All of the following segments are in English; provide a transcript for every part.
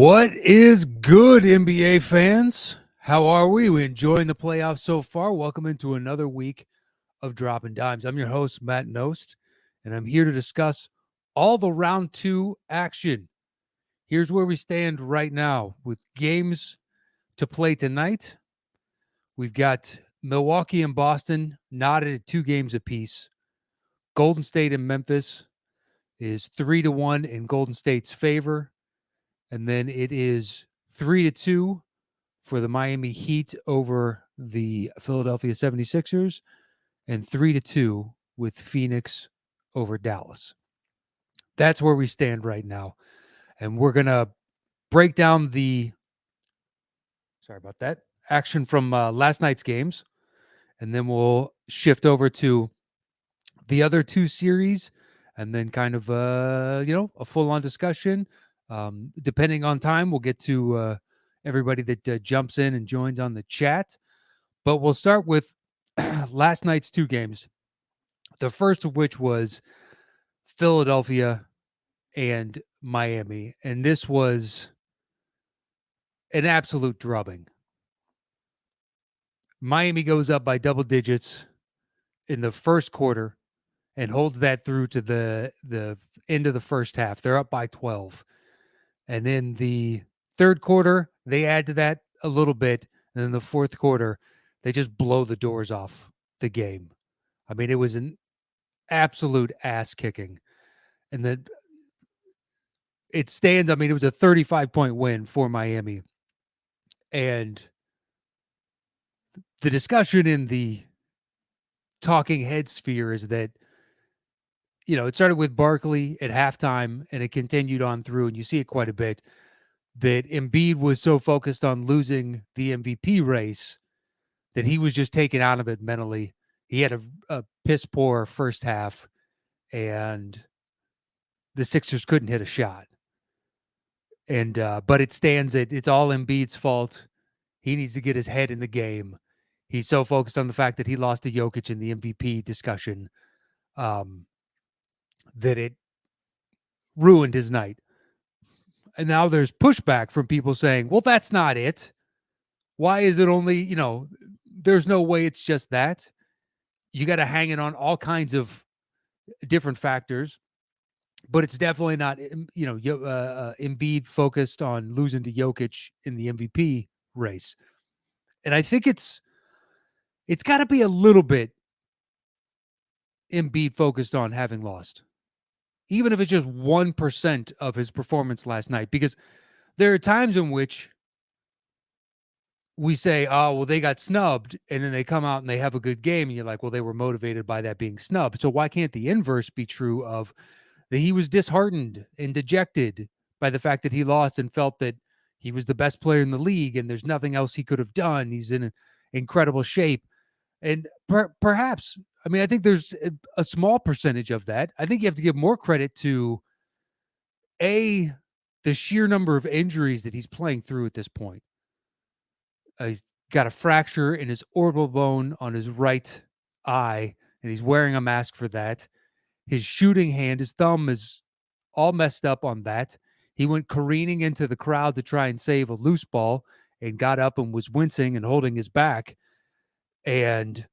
What is good, NBA fans? How are we? We enjoying the playoffs so far? Welcome into another week of Dropping Dimes. I'm your host, Matt Knost, and I'm here to discuss all the round two action. Here's where we stand right now with games to play tonight. We've got Milwaukee and Boston knotted at 2 games apiece. Golden State and Memphis is 3-1 in Golden State's favor. And then it is 3-2 for the Miami Heat over the Philadelphia 76ers and 3-2 with Phoenix over Dallas. That's where we stand right now. And we're going to break down the action from last night's games. And then we'll shift over to the other 2 series and then kind of, a full-on discussion. Depending on time, we'll get to everybody that jumps in and joins on the chat. But we'll start with last night's 2 games. The first of which was Philadelphia and Miami. And this was an absolute drubbing. Miami goes up by double digits in the first quarter and holds that through to the end of the first half. They're up by 12. And in the third quarter, they add to that a little bit. And in the fourth quarter, they just blow the doors off the game. I mean, it was an absolute ass kicking. And then it stands, I mean, it was a 35-point win for Miami. And the discussion in the talking head sphere is that, it started with Barkley at halftime and it continued on through, and you see it quite a bit, that Embiid was so focused on losing the MVP race that he was just taken out of it mentally. He had a piss poor first half, and the Sixers couldn't hit a shot. And but it stands that it's all Embiid's fault. He needs to get his head in the game. He's so focused on the fact that he lost to Jokic in the MVP discussion that it ruined his night. And now there's pushback from people saying, well, that's not it. Why is it only, there's no way it's just that. You got to hang it on all kinds of different factors. But it's definitely not, Embiid focused on losing to Jokic in the MVP race. And I think it's got to be a little bit Embiid focused on having lost, even if it's just 1% of his performance last night, because there are times in which we say, oh, well, they got snubbed, and then they come out and they have a good game, and you're like, well, they were motivated by that being snubbed. So why can't the inverse be true of that he was disheartened and dejected by the fact that he lost and felt that he was the best player in the league and there's nothing else he could have done. He's in incredible shape. And perhaps, I mean, I think there's a small percentage of that. I think you have to give more credit to, the sheer number of injuries that he's playing through at this point. He's got a fracture in his orbital bone on his right eye, and he's wearing a mask for that. His shooting hand, his thumb is all messed up on that. He went careening into the crowd to try and save a loose ball and got up and was wincing and holding his back. And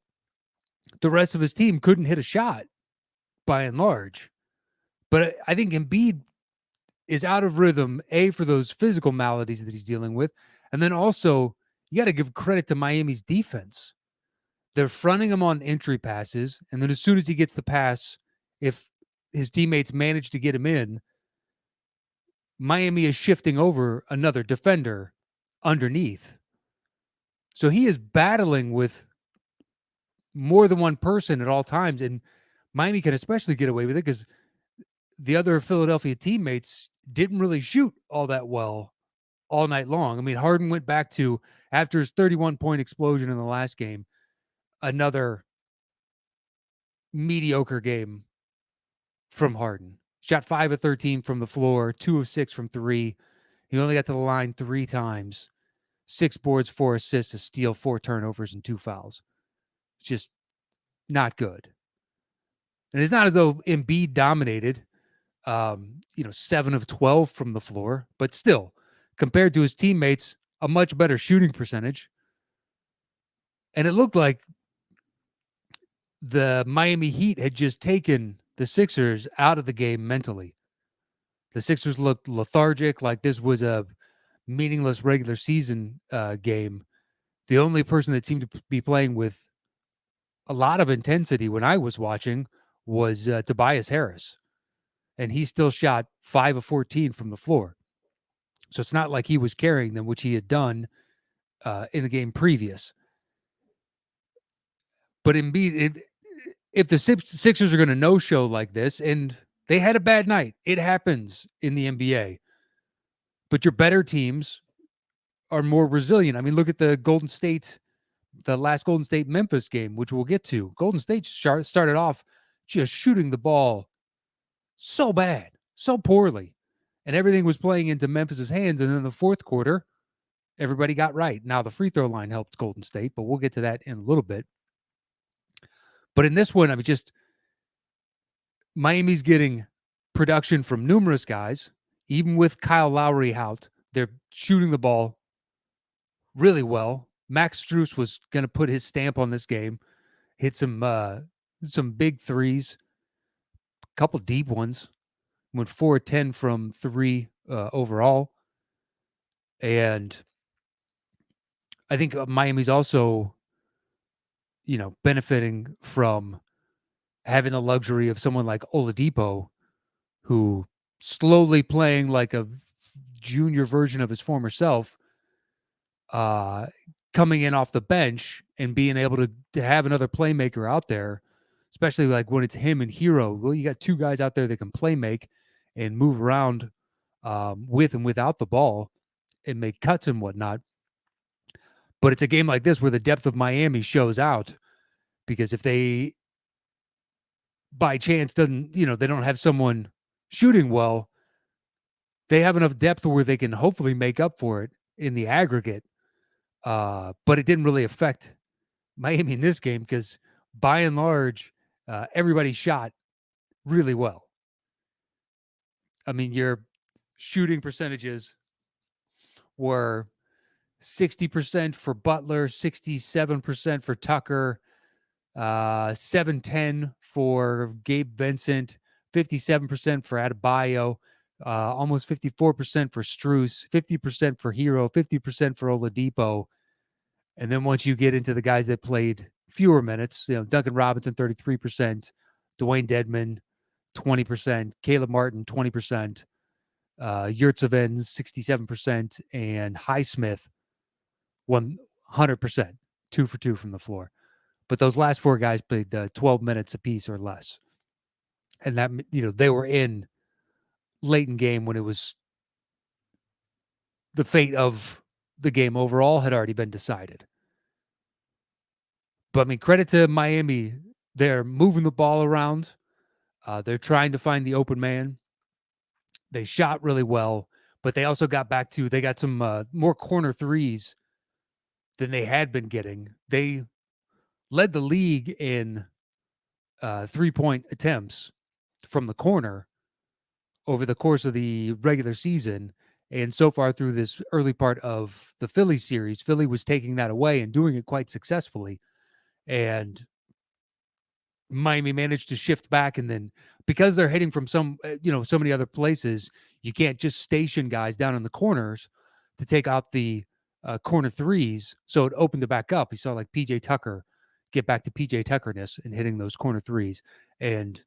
the rest of his team couldn't hit a shot by and large. But I think Embiid is out of rhythm, for those physical maladies that he's dealing with. And then also, you got to give credit to Miami's defense. They're fronting him on entry passes. And then as soon as he gets the pass, if his teammates manage to get him in, Miami is shifting over another defender underneath. So he is battling with more than one person at all times. And Miami can especially get away with it because the other Philadelphia teammates didn't really shoot all that well all night long. I mean, Harden went back to, after his 31-point explosion in the last game, another mediocre game from Harden. Shot 5 of 13 from the floor, 2 of 6 from 3. He only got to the line 3 times. 6 boards, 4 assists, a steal, 4 turnovers, and 2 fouls. It's just not good. And it's not as though Embiid dominated, 7 of 12 from the floor, but still, compared to his teammates, a much better shooting percentage. And it looked like the Miami Heat had just taken the Sixers out of the game mentally. The Sixers looked lethargic, like this was a meaningless regular season game. The only person that seemed to be playing with a lot of intensity when I was watching was Tobias Harris, and he still shot 5 of 14 from the floor. So it's not like he was carrying them, which he had done in the game previous. But Embiid, if the Sixers are going to no-show like this, and they had a bad night, it happens in the NBA. But your better teams are more resilient. I mean, look at the last Golden State Memphis game, which we'll get to. Golden State started off just shooting the ball so bad, so poorly, and everything was playing into Memphis's hands. And then in the fourth quarter, everybody got right. Now the free throw line helped Golden State, but we'll get to that in a little bit. But in this one, I mean, just Miami's getting production from numerous guys, even with Kyle Lowry out. They're shooting the ball really well. Max Strus was going to put his stamp on this game, hit some big threes, a couple deep ones, went 4-10 from 3 overall. And I think Miami's also, benefiting from having the luxury of someone like Oladipo, who slowly playing like a junior version of his former self, coming in off the bench and being able to have another playmaker out there, especially like when it's him and Hero. Well, you got two guys out there that can play make and move around with and without the ball and make cuts and whatnot. But it's a game like this where the depth of Miami shows out, because if they by chance they don't have someone shooting well, they have enough depth where they can hopefully make up for it in the aggregate. But it didn't really affect Miami in this game because by and large, everybody shot really well. I mean, your shooting percentages were 60% for Butler, 67% for Tucker, 7-10 for Gabe Vincent, 57% for Adebayo, almost 54% for Strus, 50% for Hero, 50% for Oladipo. And then once you get into the guys that played fewer minutes, Duncan Robinson, 33%, Dwayne Dedman, 20%, Caleb Martin, 20%, Yurtsevens, 67%, and Highsmith, 100%, 2 for 2 from the floor. But those last 4 guys played 12 minutes apiece or less. And that, they were in late in game when it was the fate of the game overall had already been decided. But I mean, credit to Miami. They're moving the ball around. They're trying to find the open man. They shot really well, but they also got some more corner threes than they had been getting. They led the league in 3-point attempts from the corner over the course of the regular season. And so far through this early part of the Philly series, Philly was taking that away and doing it quite successfully. And Miami managed to shift back, and then because they're hitting from so many other places, you can't just station guys down in the corners to take out the corner threes. So it opened it back up. You saw like PJ Tucker get back to PJ Tuckerness and hitting those corner threes. And,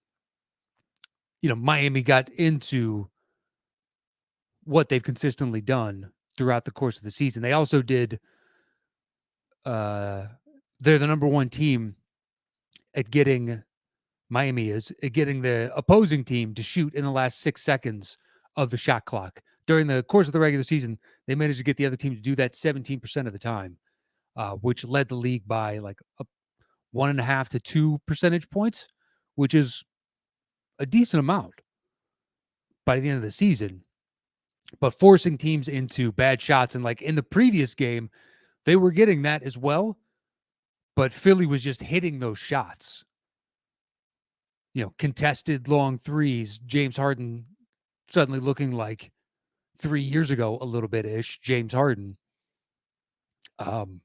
Miami got into what they've consistently done throughout the course of the season. They also did, they're the number one team at getting the opposing team to shoot in the last 6 seconds of the shot clock. During the course of the regular season, they managed to get the other team to do that 17% of the time, which led the league by like 1.5 to 2 percentage points, which is a decent amount by the end of the season. But forcing teams into bad shots, and like in the previous game, they were getting that as well, but Philly was just hitting those shots. Contested long threes, James Harden suddenly looking like 3 years ago, a little bit ish, James Harden. Um,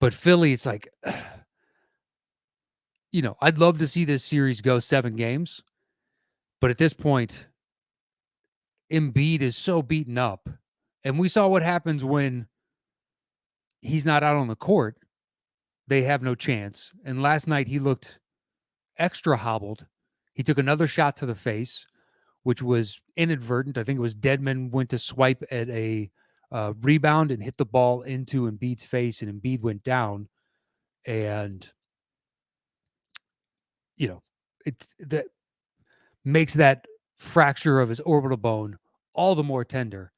but Philly, it's like, I'd love to see this series go 7 games, but at this point, Embiid is so beaten up. And we saw what happens when he's not out on the court. They have no chance. And last night he looked extra hobbled. He took another shot to the face, which was inadvertent. I think it was Deadman went to swipe at a rebound and hit the ball into Embiid's face, and Embiid went down. And, it's that makes that fracture of his orbital bone all the more tender.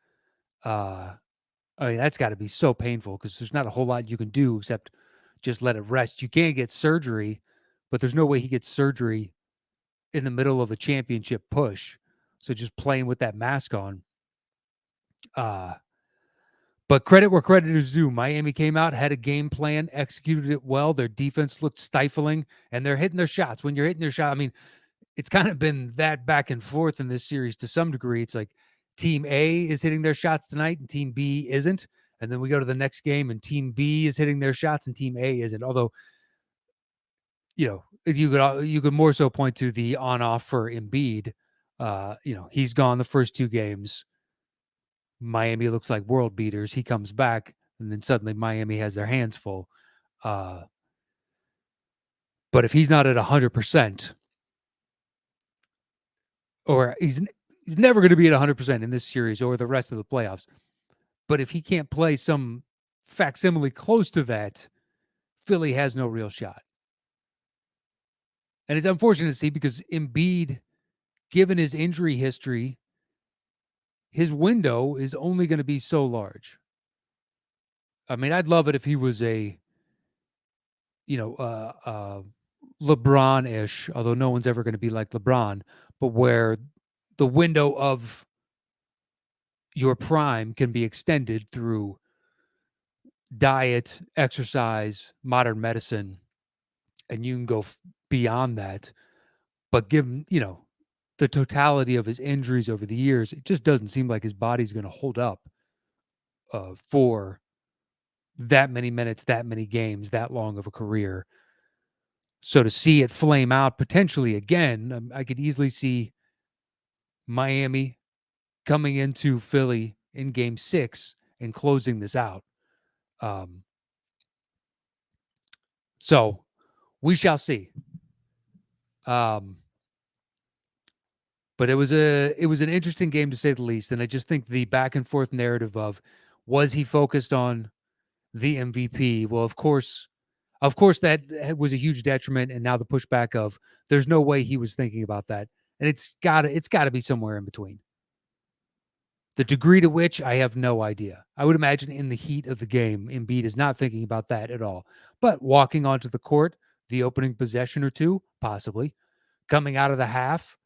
Uh, I mean, that's got to be so painful because there's not a whole lot you can do except just let it rest. You can't get surgery, but there's no way he gets surgery in the middle of a championship push. So just playing with that mask on. Uh, but credit where credit is due. Miami came out, had a game plan, executed it well. Their defense looked stifling, and they're hitting their shots. When you're hitting your shot, I mean, it's kind of been that back and forth in this series to some degree. It's like team A is hitting their shots tonight and team B isn't. And then we go to the next game and team B is hitting their shots and team A isn't. Although, if you could more so point to the on off for Embiid. He's gone the first 2 games. Miami looks like world beaters. He comes back and then suddenly Miami has their hands full. But if he's not at 100%, or he's never going to be at 100% in this series or the rest of the playoffs. But if he can't play some facsimile close to that, Philly has no real shot. And it's unfortunate to see because Embiid, given his injury history, his window is only going to be so large. I mean, I'd love it if he was a, LeBron-ish, although no one's ever going to be like LeBron, but where the window of your prime can be extended through diet, exercise, modern medicine, and you can go beyond that. But given, the totality of his injuries over the years, it just doesn't seem like his body's going to hold up for that many minutes, that many games, that long of a career. So to see it flame out potentially again, I could easily see Miami coming into Philly in game 6 and closing this out. So we shall see. But it was an interesting game to say the least, and I just think the back and forth narrative of was he focused on the MVP? Well, of course that was a huge detriment, and now the pushback of there's no way he was thinking about that, and it's got to be somewhere in between. The degree to which I have no idea. I would imagine in the heat of the game, Embiid is not thinking about that at all. But walking onto the court, the opening possession or two, possibly coming out of the half.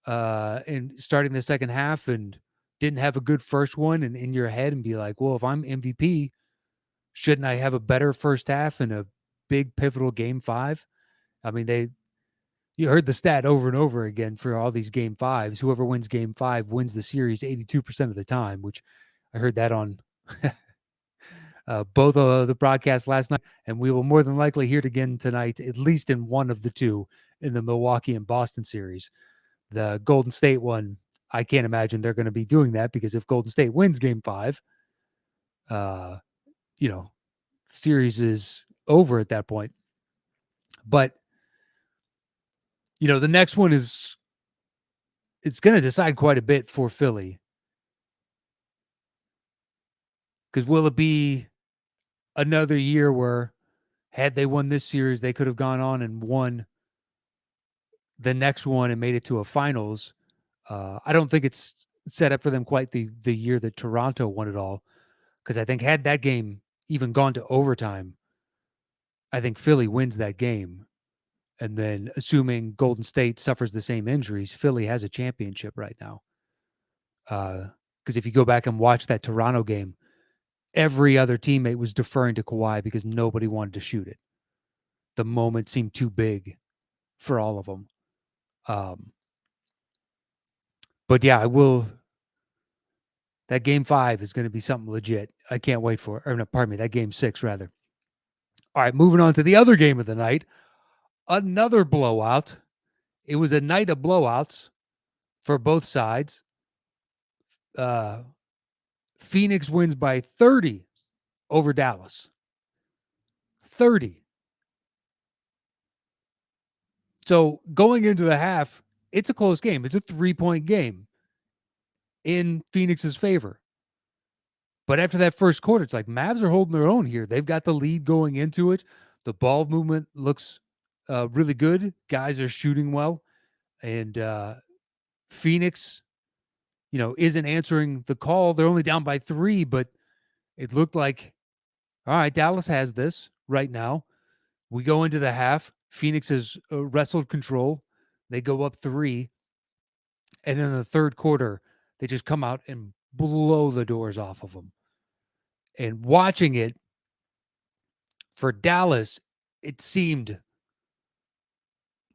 And starting the second half and didn't have a good first one and in your head and be like, well, if I'm MVP, shouldn't I have a better first half and a big pivotal game 5? I mean, you heard the stat over and over again for all these game 5s. Whoever wins game 5 wins the series 82% of the time, which I heard that on both of the broadcasts last night. And we will more than likely hear it again tonight, at least in one of the 2 in the Milwaukee and Boston series. The Golden State one, I can't imagine they're going to be doing that because if Golden State wins game 5, series is over at that point. But, the next one it's going to decide quite a bit for Philly. Because will it be another year where had they won this series, they could have gone on and won the next one and made it to a finals? I don't think it's set up for them quite the year that Toronto won it all. Because I think had that game even gone to overtime, I think Philly wins that game. And then assuming Golden State suffers the same injuries, Philly has a championship right now. Because if you go back and watch that Toronto game, every other teammate was deferring to Kawhi because nobody wanted to shoot it. The moment seemed too big for all of them. But yeah, That game 5 is going to be something legit. I can't wait for it. Or no, pardon me, that game 6 rather. All right, moving on to the other game of the night. Another blowout. It was a night of blowouts for both sides. Phoenix wins by 30 over Dallas. 30. So going into the half, it's a close game. It's a 3-point game in Phoenix's favor. But after that first quarter, it's like Mavs are holding their own here. They've got the lead going into it. The ball movement looks really good. Guys are shooting well. And Phoenix, isn't answering the call. They're only down by 3, but it looked like, all right, Dallas has this right now. We go into the half. Phoenix has wrestled control. They go up 3. And in the third quarter, they just come out and blow the doors off of them. And watching it for Dallas, it seemed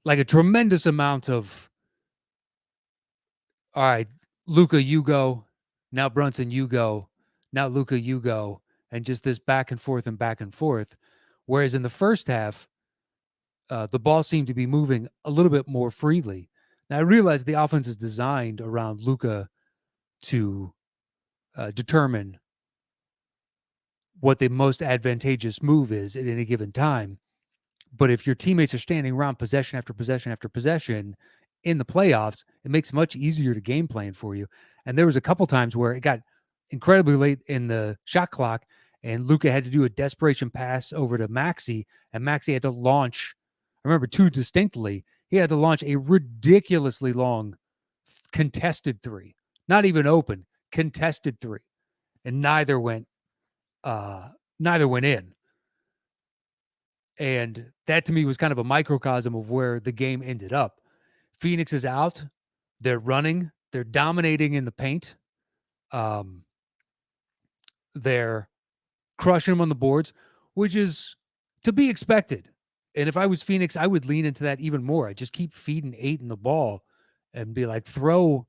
like a tremendous amount of, all right, Luka, you go. Now Brunson, you go. Now Luka, you go. And just this back and forth and back and forth. Whereas in the first half, the ball seemed to be moving a little bit more freely. Now I realize the offense is designed around Luka to determine what the most advantageous move is at any given time. But if your teammates are standing around possession after possession after possession in the playoffs, it makes it much easier to game plan for you. And there was a couple times where it got incredibly late in the shot clock, and Luka had to do a desperation pass over to Maxey, and Maxey had to launch. I remember 2 distinctly. He had to launch a ridiculously long contested 3, not even open, contested 3, and neither went in. And that to me was kind of a microcosm of where the game ended up. Phoenix is out. They're running. They're dominating in the paint. They're crushing them on the boards, which is to be expected. And if I was Phoenix, I would lean into that even more. I just keep feeding Ayton the ball and be like, throw,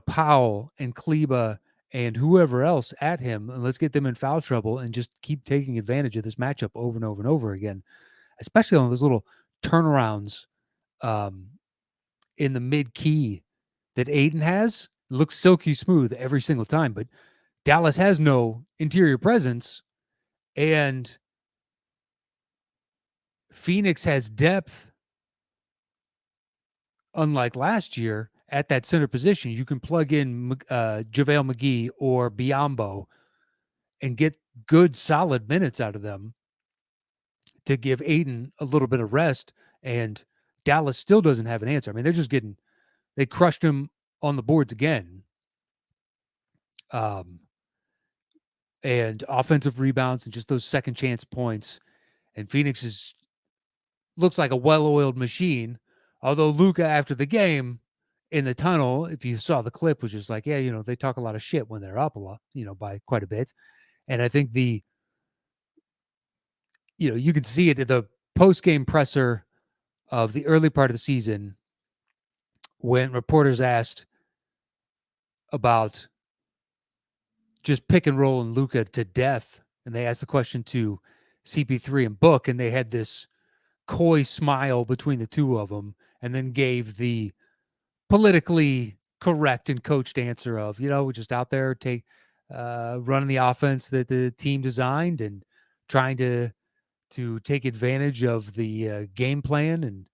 Powell and Kleba and whoever else at him, and let's get them in foul trouble and just keep taking advantage of this matchup over and over and over again, especially on those little turnarounds in the mid-key that Ayton has. Looks silky smooth every single time, but Dallas has no interior presence, and Phoenix has depth, unlike last year, at that center position. You can plug in JaVale McGee or Biyombo and get good, solid minutes out of them to give Ayton a little bit of rest, and Dallas still doesn't have an answer. I mean, they crushed him on the boards again. And offensive rebounds and just those second chance points. And Phoenix looks like a well-oiled machine. Although Luka, after the game in the tunnel, if you saw the clip, was just like, yeah, they talk a lot of shit when they're up a lot, by quite a bit. And I think you can see it at the post-game presser of the early part of the season when reporters asked about just pick and roll and Luka to death. And they asked the question to CP3 and Book, and they had this coy smile between the two of them, and then gave the politically correct and coached answer of, we're just out there running the offense that the team designed and trying to take advantage of the game plan and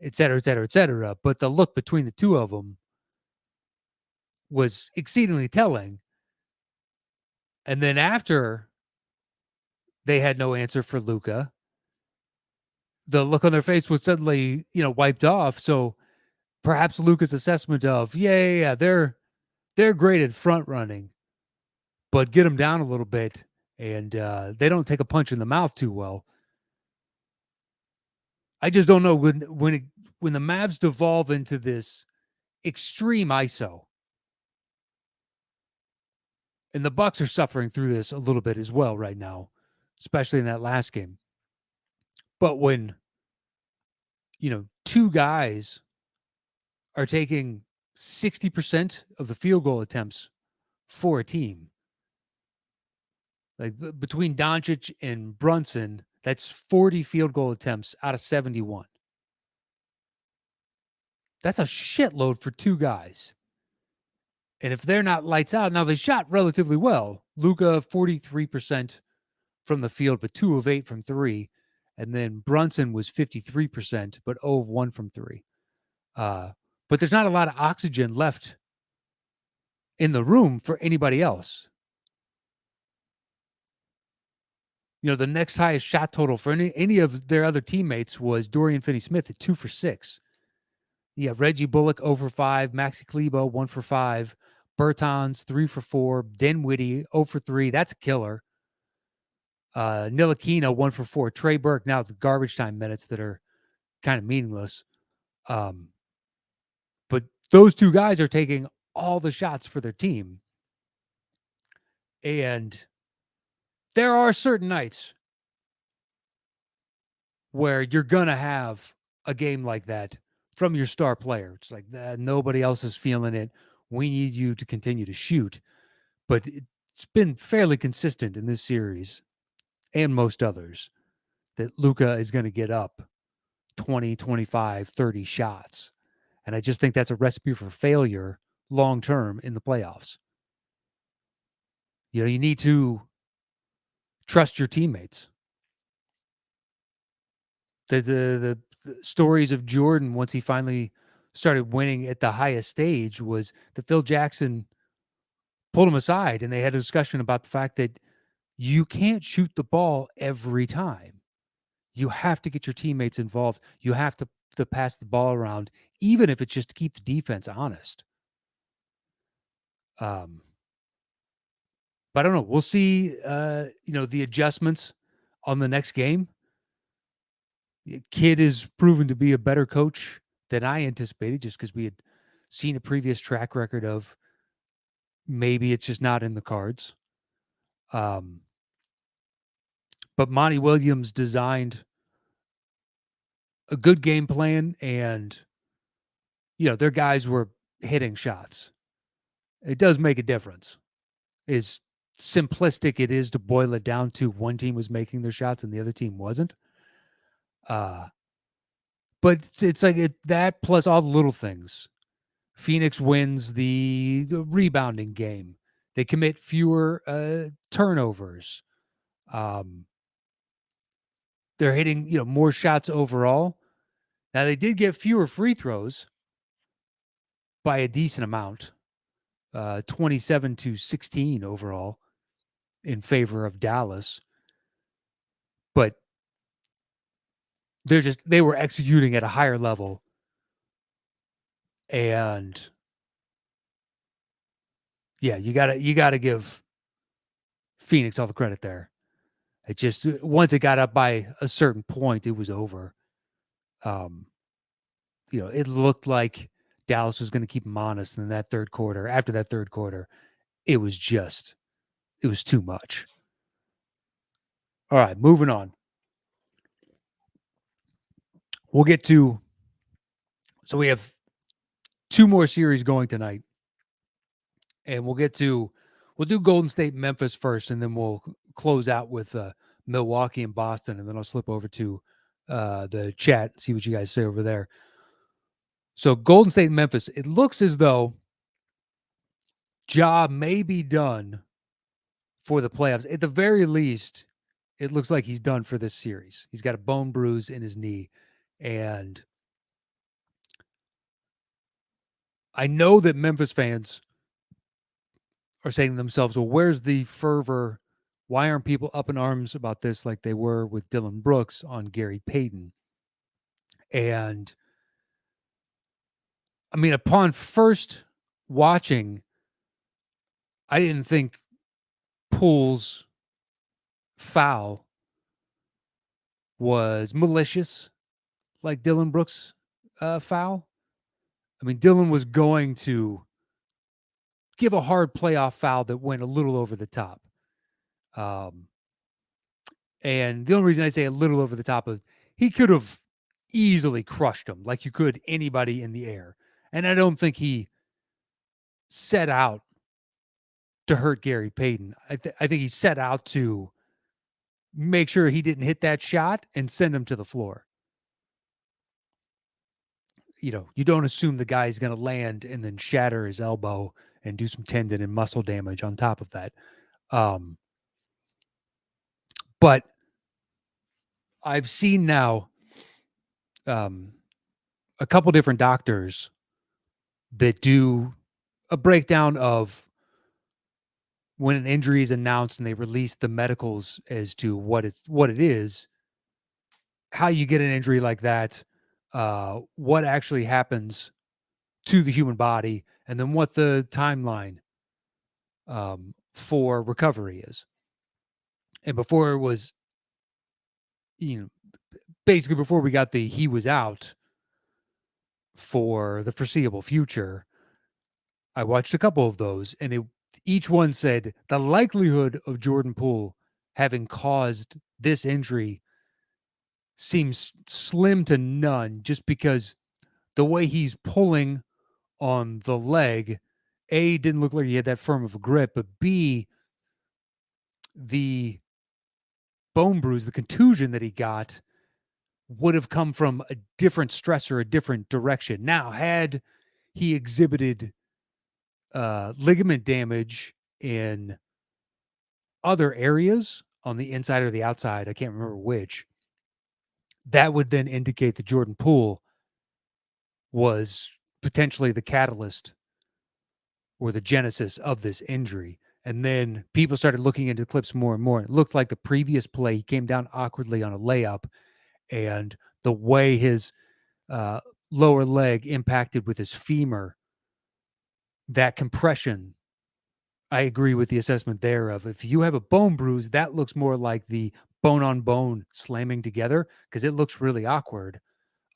et cetera, et cetera, et cetera. But the look between the two of them was exceedingly telling. And then after they had no answer for Luka, the look on their face was suddenly, wiped off. So perhaps Luka's assessment of, they're great at front running, but get them down a little bit, and they don't take a punch in the mouth too well. I just don't know when the Mavs devolve into this extreme ISO, and the Bucks are suffering through this a little bit as well right now, especially in that last game. But when two guys are taking 60% of the field goal attempts for a team. Like between Doncic and Brunson, that's 40 field goal attempts out of 71. That's a shitload for two guys. And if they're not lights out, now they shot relatively well. Luka 43% from the field, but 2 of 8 from 3. And then Brunson was 53%, but 0 of 1 from 3. But there's not a lot of oxygen left in the room for anybody else. You know, the next highest shot total for any of their other teammates was Dorian Finney-Smith at 2 for 6. Yeah, Reggie Bullock 0 for 5, Maxi Kleber 1 for 5, Bertans 3 for 4, Dinwiddie 0 for 3. That's a killer. Ntilikina 1 for 4. Trey Burke, now the garbage time minutes that are kind of meaningless. But those two guys are taking all the shots for their team. And there are certain nights where you're going to have a game like that from your star player. It's like nobody else is feeling it. We need you to continue to shoot. But it's been fairly consistent in this series and most others that Luka is going to get up 20, 25, 30 shots. And I just think that's a recipe for failure long term in the playoffs. You know, you need to trust your teammates. The stories of Jordan once he finally started winning at the highest stage was that Phil Jackson pulled him aside and they had a discussion about the fact that you can't shoot the ball every time. You have to get your teammates involved. You have to pass the ball around, even if it's just to keep the defense honest. But I don't know. We'll see, the adjustments on the next game. Kidd is proven to be a better coach than I anticipated just because we had seen a previous track record of maybe it's just not in the cards. But Monty Williams designed a good game plan and, their guys were hitting shots. It does make a difference. As simplistic it is to boil it down to one team was making their shots and the other team wasn't. But it's like that plus all the little things. Phoenix wins the rebounding game. They commit fewer turnovers. They're hitting, more shots overall. Now they did get fewer free throws by a decent amount, 27-16 overall in favor of Dallas. But they were executing at a higher level. And yeah, you gotta give Phoenix all the credit there. It just once it got up by a certain point, it was over. It looked like Dallas was going to keep them honest. And in that third quarter, after that third quarter, it was too much. All right, moving on. We'll get to, so we have 2 more series going tonight. And we'll do Golden State, Memphis first, and then we'll close out with Milwaukee and Boston. And then I'll slip over to the chat, see what you guys say over there. So Golden State, Memphis, it looks as though Ja may be done for the playoffs. At the very least, it looks like he's done for this series. He's got a bone bruise in his knee. And I know that Memphis fans are saying to themselves, well, where's the fervor? Why aren't people up in arms about this like they were with Dylan Brooks on Gary Payton? And I mean, upon first watching, I didn't think Poole's foul was malicious like Dylan Brooks' foul. I mean, Dylan was going to give a hard playoff foul that went a little over the top. And the only reason I say a little over the top is he could have easily crushed him like you could anybody in the air. And I don't think he set out to hurt Gary Payton. I think he set out to make sure he didn't hit that shot and send him to the floor. You don't assume the guy's going to land and then shatter his elbow and do some tendon and muscle damage on top of that. But I've seen now a couple different doctors that do a breakdown of when an injury is announced and they release the medicals as to what it is, how you get an injury like that, what actually happens to the human body, and then what the timeline for recovery is. And before it was, basically before we got he was out for the foreseeable future, I watched a couple of those, and each one said the likelihood of Jordan Poole having caused this injury seems slim to none, just because the way he's pulling on the leg, A, didn't look like he had that firm of a grip, but B, the bone bruise, the contusion that he got would have come from a different stressor, a different direction. Now, had he exhibited ligament damage in other areas on the inside or the outside, I can't remember which, that would then indicate that Jordan Poole was potentially the catalyst or the genesis of this injury. And then people started looking into clips more and more. It looked like the previous play, he came down awkwardly on a layup, and the way his lower leg impacted with his femur, that compression, I agree with the assessment there of if you have a bone bruise, that looks more like the bone on bone slamming together because it looks really awkward.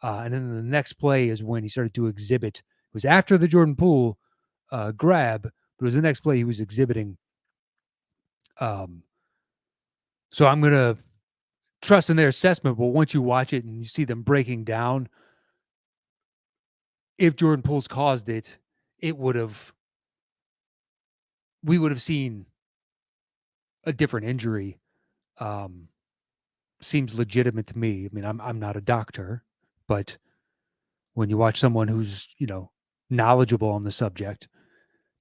And then the next play is when he started to exhibit. It was after the Jordan Poole grab, but it was the next play he was exhibiting. So I'm going to trust in their assessment, but once you watch it and you see them breaking down, if Jordan Poole's caused it, we would have seen a different injury. Seems legitimate to me. I mean, I'm not a doctor, but when you watch someone who's, knowledgeable on the subject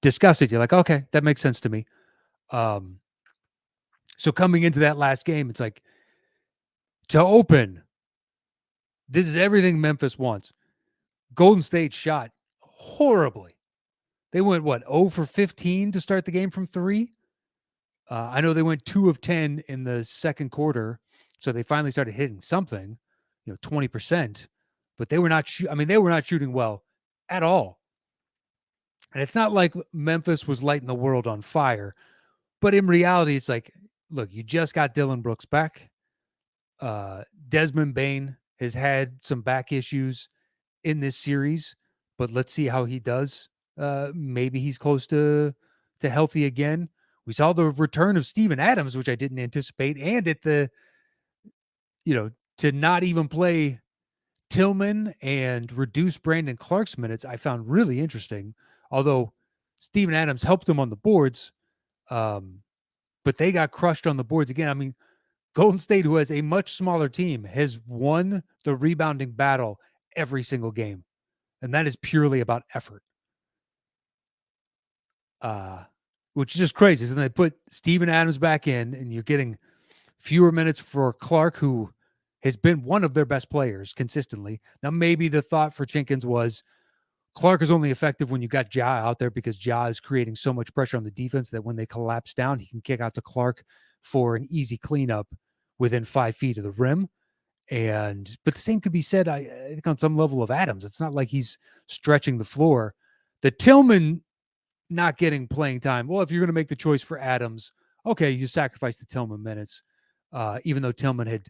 discuss it, you're like, okay, that makes sense to me. So coming into that last game, it's like, to open, this is everything Memphis wants. Golden State shot horribly. They went, 0 for 15 to start the game from 3? I know they went 2 of 10 in the second quarter, so they finally started hitting something, 20%. But they were not they were not shooting well at all. And it's not like Memphis was lighting the world on fire. But in reality, it's like, look, you just got Dillon Brooks back. Desmond Bane has had some back issues in this series, but let's see how he does. Maybe he's close to healthy again. We saw the return of Steven Adams, which I didn't anticipate, and to not even play Tillman and reduce Brandon Clark's minutes, I found really interesting. Although Steven Adams helped them on the boards, but they got crushed on the boards again. I mean, Golden State, who has a much smaller team, has won the rebounding battle every single game. And that is purely about effort. Which is just crazy. So they put Steven Adams back in, and you're getting fewer minutes for Clark, who has been one of their best players consistently. Now, maybe the thought for Chinkins was Clark is only effective when you got Ja out there because Ja is creating so much pressure on the defense that when they collapse down, he can kick out to Clark for an easy cleanup within 5 feet of the rim. But the same could be said, I think, on some level of Adams. It's not like he's stretching the floor. The Tillman not getting playing time. Well, if you're going to make the choice for Adams, okay, you sacrifice the Tillman minutes, even though Tillman had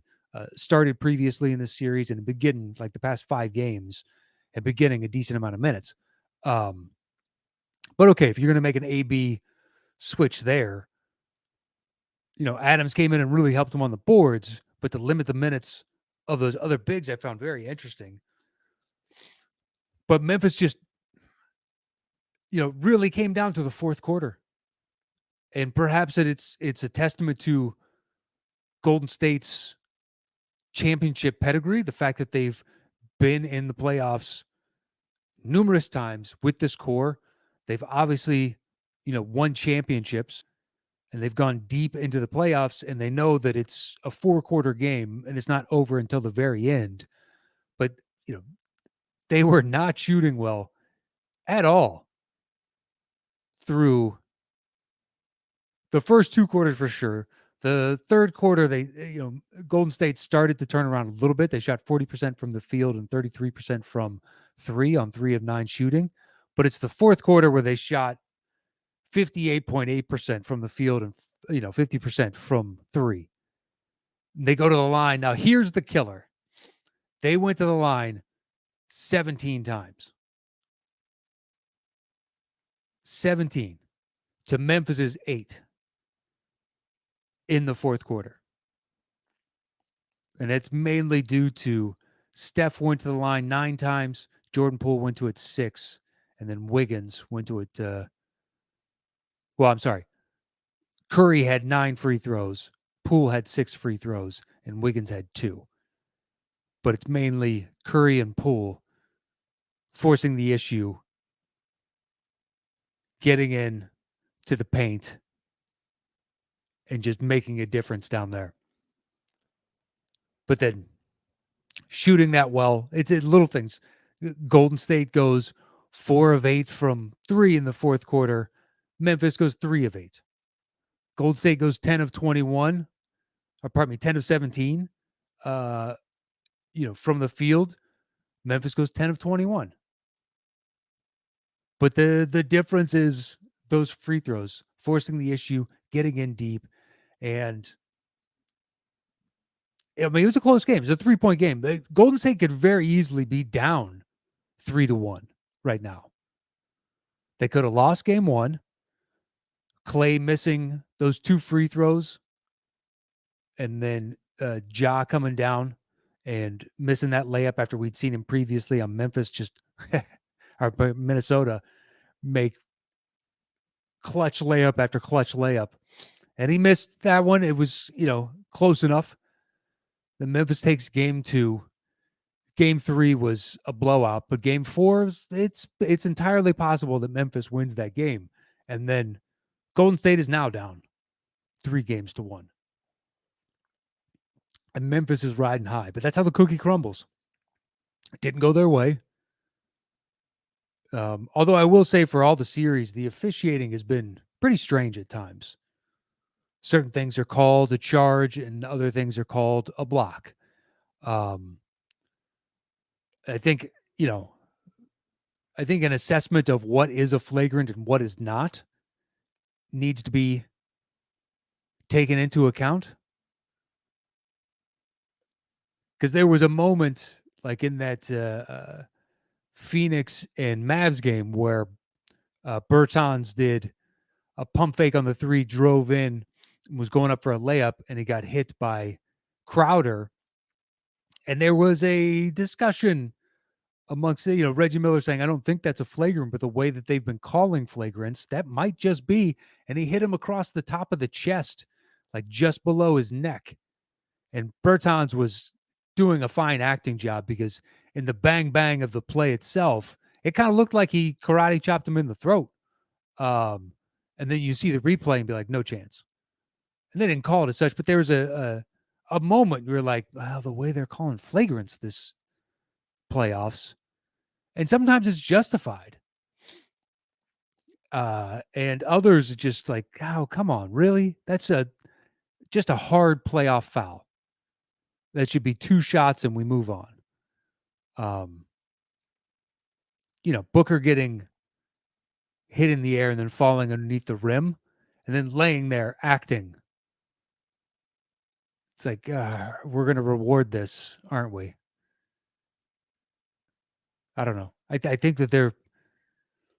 started previously in this series and beginning like the past 5 games and been getting a decent amount of minutes. But okay, if you're going to make an A-B switch there, Adams came in and really helped him on the boards, but to limit the minutes of those other bigs, I found very interesting. But Memphis just, really came down to the fourth quarter. And perhaps it's a testament to Golden State's championship pedigree, the fact that they've been in the playoffs numerous times with this core. They've obviously, won championships, and they've gone deep into the playoffs, and they know that it's a 4-quarter game and it's not over until the very end. But, you know, they were not shooting well at all through the first 2 quarters for sure. The third quarter, Golden State started to turn around a little bit. They shot 40% from the field and 33% from 3 on 3 of 9 shooting. But it's the fourth quarter where they shot 58.8% from the field and 50% from 3. They go to the line. Now here's the killer. They went to the line 17 times. 17 to Memphis's 8 in the fourth quarter. And it's mainly due to Steph went to the line 9 times, Jordan Poole went to it 6, and then Wiggins went to it. I'm sorry. Curry had 9 free throws, Poole had 6 free throws, and Wiggins had 2. But it's mainly Curry and Poole forcing the issue, getting in to the paint, and just making a difference down there. But then shooting that well, it's little things. Golden State goes 4 of 8 from 3 in the fourth quarter. Memphis goes 3 of 8. Golden State goes 10 of 21, or pardon me, 10 of 17. From the field, Memphis goes 10 of 21. But the difference is those free throws, forcing the issue, getting in deep, and it was a close game. It was a 3-point game. Golden State could very easily be down 3-1 right now. They could have lost game 1. Clay missing those 2 free throws, and then Ja coming down and missing that layup after we'd seen him previously on Memphis, or Minnesota, make clutch layup after clutch layup. And he missed that one. It was, close enough. Then Memphis takes game 2. Game 3 was a blowout, but game 4, it's entirely possible that Memphis wins that game. And then Golden State is now down 3-1. And Memphis is riding high, but that's how the cookie crumbles. It didn't go their way. Although I will say for all the series, the officiating has been pretty strange at times. Certain things are called a charge and other things are called a block. I think an assessment of what is a flagrant and what is not needs to be taken into account. Because there was a moment like in that Phoenix and Mavs game where Bertans did a pump fake on the 3, drove in, was going up for a layup, and he got hit by Crowder. And there was a discussion amongst, Reggie Miller saying, I don't think that's a flagrant, but the way that they've been calling flagrants, that might just be. And he hit him across the top of the chest, like just below his neck. And Bertans was doing a fine acting job because in the bang of the play itself, it kind of looked like he karate chopped him in the throat. And then you see the replay and be like, no chance. And they didn't call it as such, but there was a moment where you're like, wow, the way they're calling flagrants this playoffs. And sometimes it's justified. And others just like, oh, come on, really? That's just a hard playoff foul. That should be 2 shots and we move on. Booker getting hit in the air and then falling underneath the rim and then laying there acting. It's like, we're going to reward this, aren't we? I don't know. I think that they're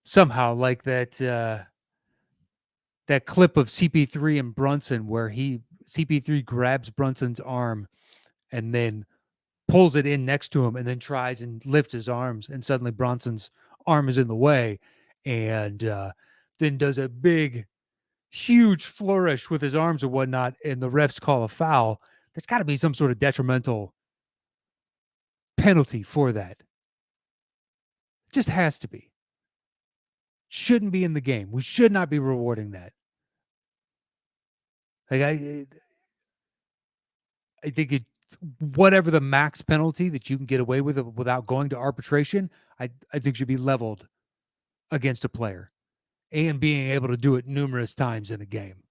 somehow like that clip of CP3 and Brunson where CP3 grabs Brunson's arm and then pulls it in next to him and then tries and lifts his arms, and suddenly Brunson's arm is in the way, and then does a big huge flourish with his arms or whatnot, and the refs call a foul, there's got to be some sort of detrimental penalty for that. It just has to be. Shouldn't be in the game. We should not be rewarding that. Like I think whatever the max penalty that you can get away with without going to arbitration, I think should be leveled against a player and being able to do it numerous times in a game.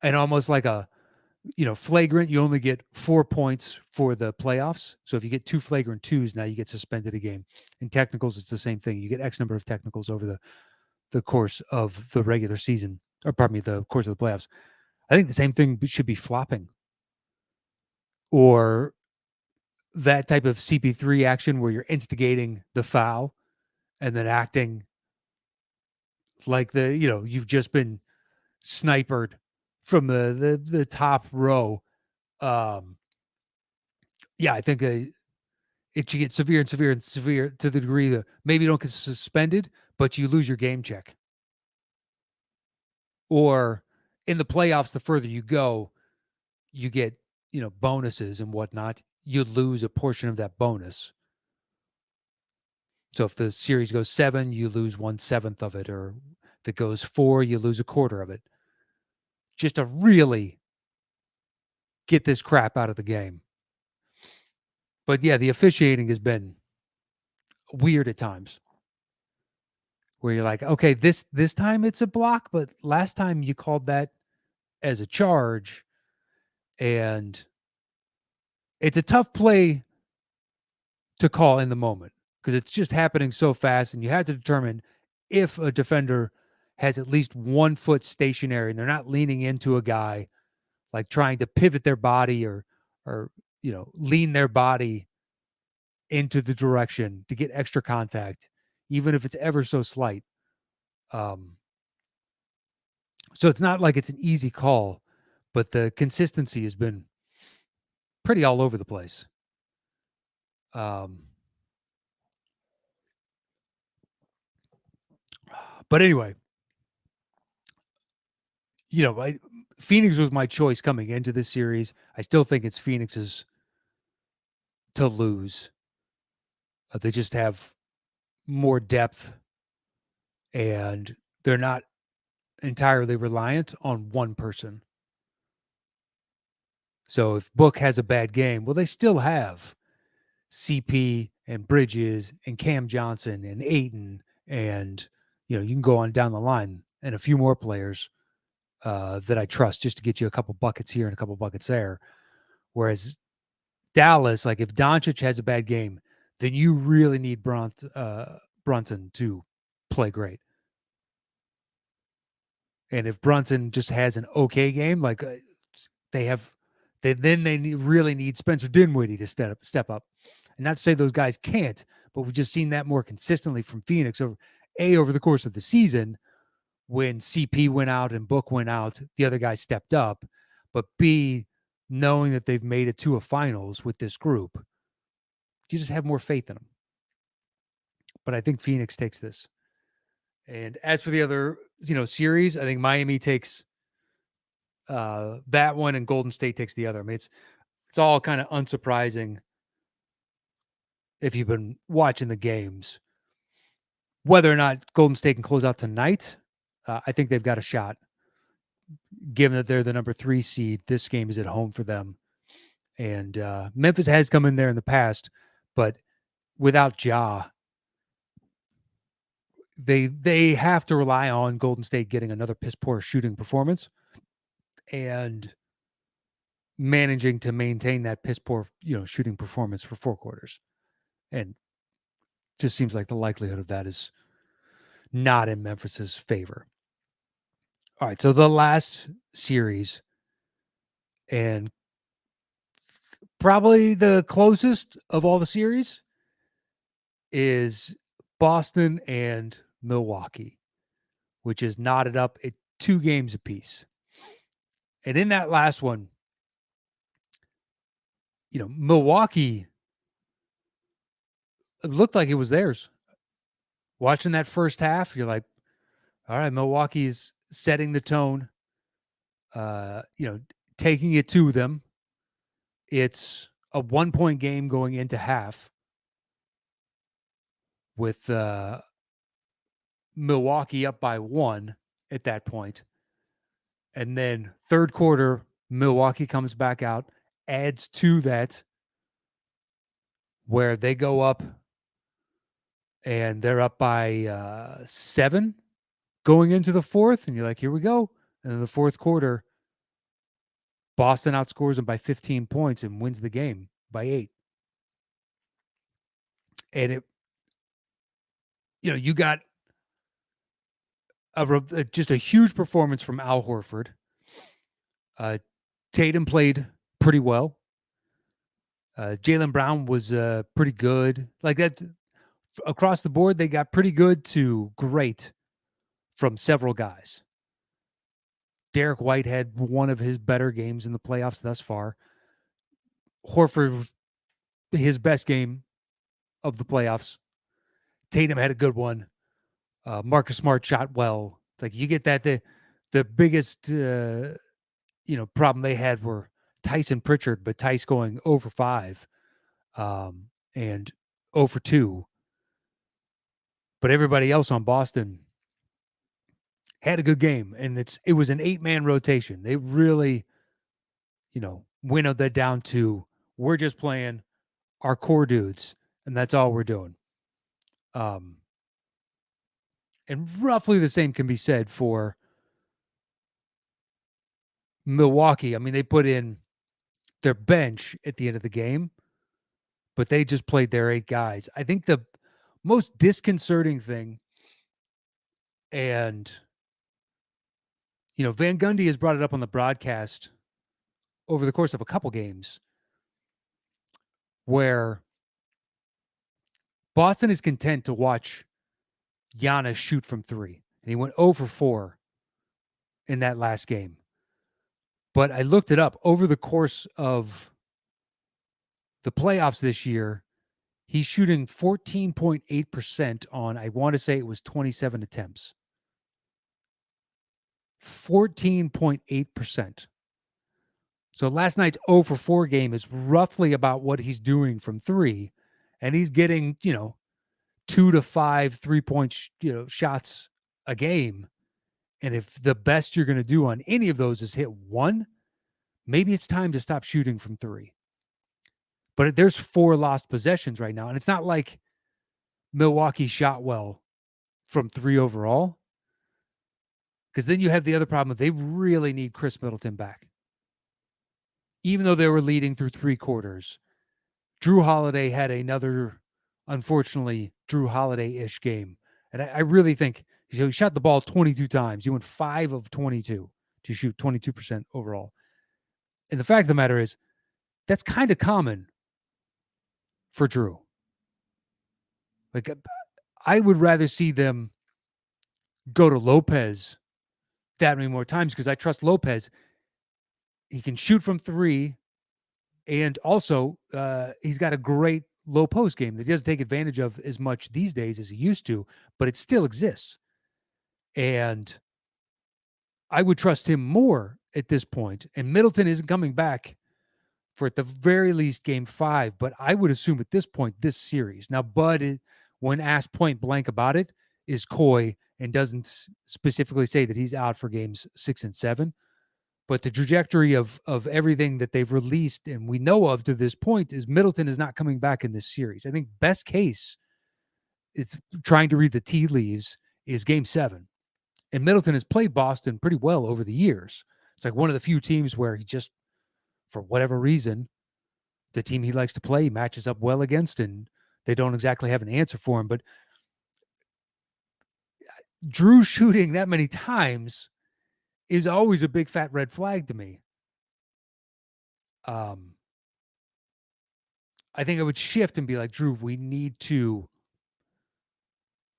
And almost like a, flagrant, you only get 4 points for the playoffs. So if you get 2 flagrant twos, now you get suspended a game. In technicals, it's the same thing. You get X number of technicals over the course of the regular season, or pardon me, the course of the playoffs. I think the same thing should be flopping, or that type of CP3 action where you're instigating the foul and then acting like you've just been snipered from the top row. Yeah, I think it should get severe and severe and severe to the degree that maybe you don't get suspended, but you lose your game check. Or in the playoffs, the further you go, you get, bonuses and whatnot. You lose a portion of that bonus. So if the series goes 7, you lose 1/7 of it, or if it goes 4, you lose a quarter of it. Just to really get this crap out of the game. But yeah, the officiating has been weird at times, where you're like, okay, this time it's a block, but last time you called that as a charge, and it's a tough play to call in the moment because it's just happening so fast, and you have to determine if a defender has at least 1 foot stationary and they're not leaning into a guy, like trying to pivot their body or lean their body into the direction to get extra contact, even if it's ever so slight. So it's not like it's an easy call, but the consistency has been pretty all over the place. But anyway, Phoenix was my choice coming into this series. I still think it's Phoenix's to lose. They just have more depth, and they're not entirely reliant on one person. So if Book has a bad game, well, they still have CP and Bridges and Cam Johnson and Ayton, and you can go on down the line, and a few more players that I trust just to get you a couple buckets here and a couple buckets there. Whereas Dallas, like if Doncic has a bad game, then you really need Brunson to play great. And if Brunson just has an okay game, like they really need Spencer Dinwiddie to step up. And not to say those guys can't, but we've just seen that more consistently from Phoenix over the course of the season. When CP went out and Book went out, the other guys stepped up. But B, knowing that they've made it to a finals with this group, you just have more faith in them. But I think Phoenix takes this. And as for the other, series, I think Miami takes that one and Golden State takes the other. I mean, it's all kind of unsurprising if you've been watching the games. Whether or not Golden State can close out tonight, I think they've got a shot. Given that they're the number 3 seed, this game is at home for them. And Memphis has come in there in the past, but without Ja, they have to rely on Golden State getting another piss poor shooting performance and managing to maintain that piss poor, shooting performance for 4 quarters. And just seems like the likelihood of that is not in Memphis's favor. All right, so the last series, and probably the closest of all the series, is Boston and Milwaukee, which is knotted up at 2 games apiece. And in that last one, Milwaukee, it looked like it was theirs. Watching that first half, you're like, all right, Milwaukee's setting the tone, taking it to them. It's a 1-point game going into half with Milwaukee up by 1 at that point. And then third quarter, Milwaukee comes back out, adds to that, where they go up and they're up by 7 going into the fourth. And you're like, here we go. And in the fourth quarter, Boston outscores them by 15 points and wins the game by 8. And you got just a huge performance from Al Horford. Tatum played pretty well. Jaylen Brown was pretty good. Like that, across the board, they got pretty good to great from several guys. Derek White had one of his better games in the playoffs thus far. Horford was his best game of the playoffs. Tatum had a good one. Marcus Smart shot well. It's like you get that the biggest problem they had were Tyson Pritchard, but Tice going 0 for 5 and 0 for 2. But everybody else on Boston had a good game, and it was an 8-man rotation. They really, winnowed that down to we're just playing our core dudes, and that's all we're doing. And roughly the same can be said for Milwaukee. I mean, they put in their bench at the end of the game, but they just played their 8 guys. I think the most disconcerting thing, and Van Gundy has brought it up on the broadcast over the course of a couple games, where Boston is content to watch Giannis shoot from 3. And he went 0 for 4 in that last game. But I looked it up. Over the course of the playoffs this year, he's shooting 14.8% on, I want to say it was 27 attempts. 14.8%. So last night's 0 for 4 game is roughly about what he's doing from 3. And he's getting, 2 to 5 3-point shots a game. And if the best you're going to do on any of those is hit 1, maybe it's time to stop shooting from 3. But there's 4 lost possessions right now. And it's not like Milwaukee shot well from 3 overall. Because then you have the other problem. They really need Chris Middleton back. Even though they were leading through 3 quarters, Drew Holiday had another, unfortunately, Drew Holiday-ish game. And I really think he shot the ball 22 times. He went 5 of 22 to shoot 22% overall. And the fact of the matter is, that's kind of common for Drew. Like, I would rather see them go to Lopez that many more times because I trust Lopez. He can shoot from 3, and also he's got a great low post game that he doesn't take advantage of as much these days as he used to, but it still exists. And I would trust him more at this point. And Middleton isn't coming back for at the very least game 5, but I would assume at this point, this series. Now, Bud, when asked point blank about it, is coy and doesn't specifically say that he's out for games 6 and 7. But the trajectory of everything that they've released and we know of to this point is Middleton is not coming back in this series. I think best case, it's trying to read the tea leaves, is game 7. And Middleton has played Boston pretty well over the years. It's like one of the few teams where he just, for whatever reason, the team he likes to play matches up well against, and they don't exactly have an answer for him. But Drew shooting that many times is always a big fat red flag to me. I think I would shift and be like, Drew, we need to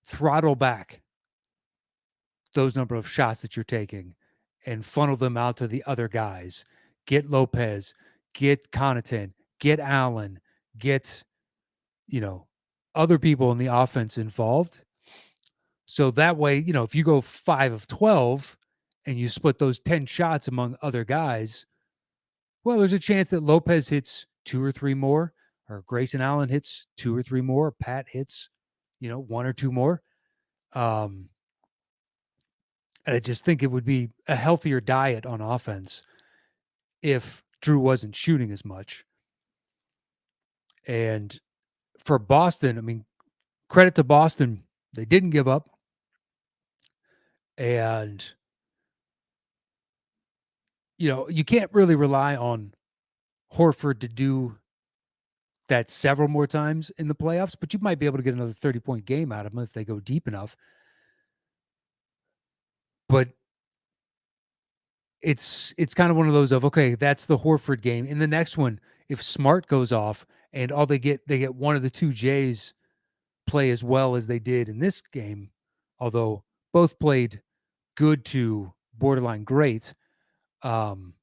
throttle back those number of shots that you're taking and funnel them out to the other guys. Get Lopez, get Connaughton, get Allen, get, other people in the offense involved. So that way, if you go 5 of 12 and you split those 10 shots among other guys, well, there's a chance that Lopez hits 2 or 3 more, or Grayson Allen hits 2 or 3 more, Pat hits, 1 or 2 more. And I just think it would be a healthier diet on offense if Drew wasn't shooting as much. And for Boston, I mean, credit to Boston, they didn't give up. And, you can't really rely on Horford to do that several more times in the playoffs, but you might be able to get another 30-point game out of them if they go deep enough. But it's kind of one of those of, okay, that's the Horford game. In the next one, if Smart goes off and all they get one of the two Jays play as well as they did in this game, although both played good to borderline great, then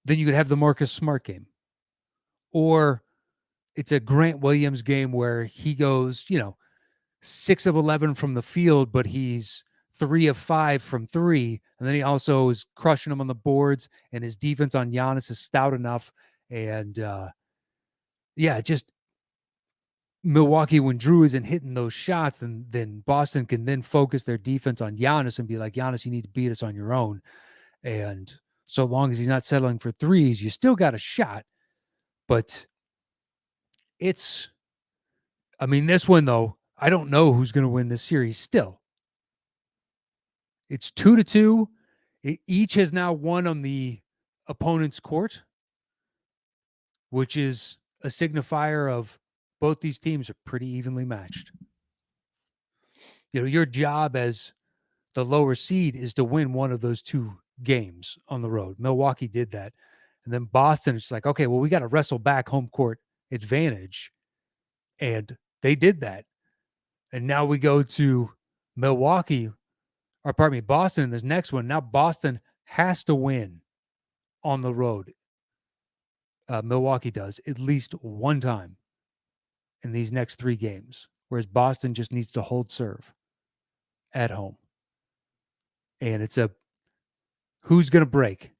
you could have the Marcus Smart game. Or it's a Grant Williams game where he goes, 6 of 11 from the field, but he's 3 of 5 from 3. And then he also is crushing them on the boards, and his defense on Giannis is stout enough. And just Milwaukee, when Drew isn't hitting those shots, then Boston can then focus their defense on Giannis and be like, Giannis, you need to beat us on your own. And so long as he's not settling for threes, you still got a shot. But this one, though, I don't know who's going to win this series still. It's 2-2. Each has now won on the opponent's court, which is a signifier of both these teams are pretty evenly matched. Your job as the lower seed is to win one of those two games on the road. Milwaukee did that. And then Boston is like, okay, well, we got to wrestle back home court advantage. And they did that. And now we go to Boston in this next one. Now Boston has to win on the road. Milwaukee does at least one time in these next 3 games, whereas Boston just needs to hold serve at home. And it's who's going to break?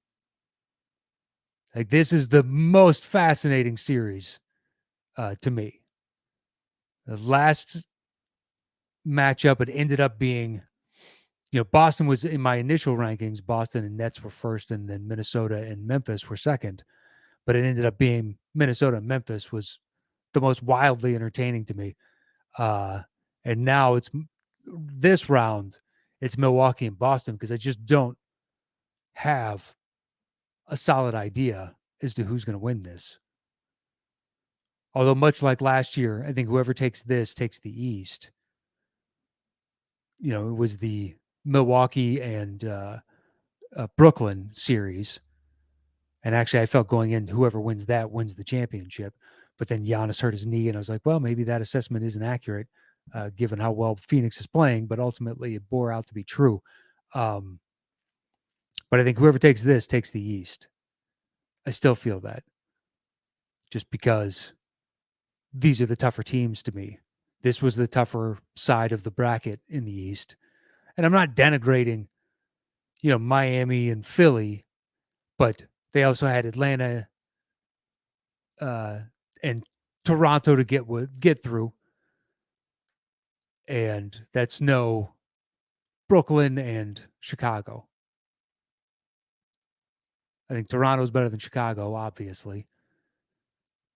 Like, this is the most fascinating series to me. The last matchup, it ended up being, Boston was in my initial rankings. Boston and Nets were first, and then Minnesota and Memphis were second. But it ended up being Minnesota and Memphis was the most wildly entertaining to me. And now it's this round, it's Milwaukee and Boston, because I just don't have a solid idea as to who's going to win this. Although much like last year, I think whoever takes this takes the East. It was the Milwaukee and Brooklyn series. And actually, I felt going in, whoever wins that wins the championship. But then Giannis hurt his knee, and I was like, well, maybe that assessment isn't accurate, given how well Phoenix is playing. But ultimately, it bore out to be true. But I think whoever takes this takes the East. I still feel that. Just because these are the tougher teams to me. This was the tougher side of the bracket in the East. And I'm not denigrating, Miami and Philly, but they also had Atlanta and Toronto to get through. And that's no Brooklyn and Chicago. I think Toronto's better than Chicago, obviously.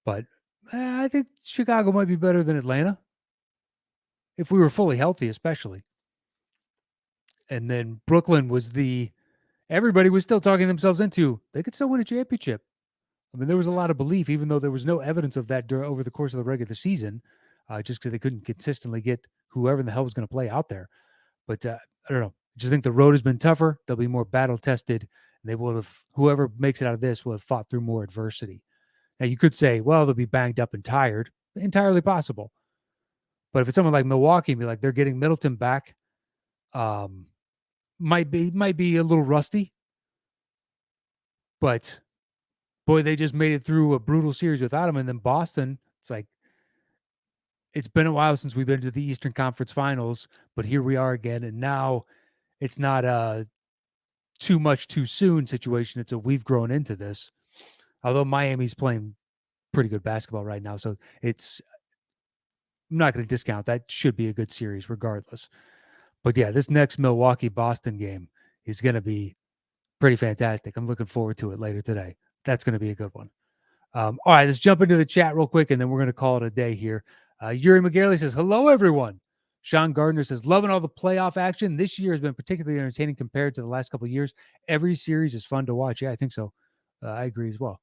But I think Chicago might be better than Atlanta. If we were fully healthy, especially. And then Brooklyn was everybody was still talking themselves into, they could still win a championship. I mean, there was a lot of belief, even though there was no evidence of that over the course of the regular season, just because they couldn't consistently get whoever in the hell was going to play out there. But I don't know. I just think the road has been tougher. They'll be more battle tested. And they will have, whoever makes it out of this will have fought through more adversity. Now, you could say, well, they'll be banged up and tired. Entirely possible. But if it's someone like Milwaukee, be like, they're getting Middleton back, might be a little rusty. But boy, they just made it through a brutal series without him. And then Boston, it's like, it's been a while since we've been to the Eastern Conference Finals, but here we are again. And now it's not a too much too soon situation. It's a we've grown into this. Although Miami's playing pretty good basketball right now, so it's I'm not going to discount that. Should be a good series regardless. But yeah, this next Milwaukee Boston game is going to be pretty fantastic. I'm looking forward to it later today. That's going to be a good one. All right, let's jump into the chat real quick, and then we're going to call it a day here. Yuri McGarley says, hello, everyone. Sean Gardner says, loving all the playoff action. This year has been particularly entertaining compared to the last couple of years. Every series is fun to watch. Yeah, I think so. I agree as well.